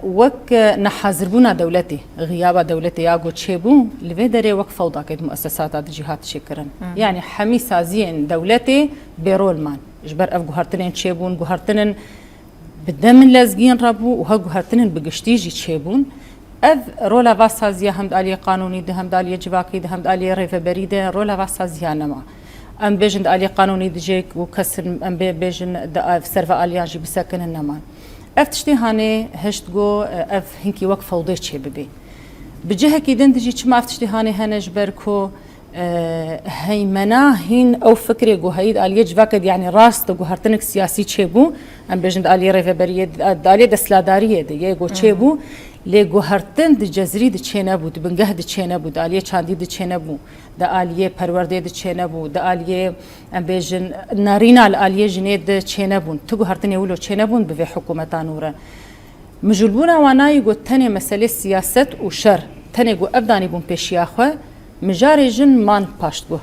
وك نحازربونا دولتي غياب دولتي ياغو تشيبو لفيدري وك فوضى كد مؤسسات هذه الجهات شكرا يعني حمي سازين دولتي بيرول مان جبر اف جوهرتنين تشيبون جوهرتنين بالدم لازقين ربو وها جوهرتنين بقشتيجي تشيبون اف رولا فاسازيا همد علي قانوني ده همد علي جواكي ده همد علي ريفه بريده رولا فاسازيا نما ام بيجن علي قانوني دجيك وكسر ام بيجن سيرفا اليانجي بسكن النمان اف تشتي هاني هشتگو اف هنكي وقف فوضي تشي ببي بجهه كيدن دجي چما اف تشتي هاني هنج بركو هيمنا هين او فكري جو هيد علي جواكد يعني راست جو هرتنك سياسي تشيبو ام بيجن علي ريفه بريده علي دسلاداريه دي يگو تشيبو لگو هرتن د جزری د چینه بود بنگه د چینه بود آلیه چاندی د چینه بود د آلیه پرورده د چینه بود د آلیه ام بیژن نارینال آلیه جنید د چینه بود تو هرتن یولو چینه بود به حکومتان وره مجلبونا وانای گو تنه مسئله سیاست و شر تنه گو ابدانی بون پیشیاخه مجاری جن مان پاشت گو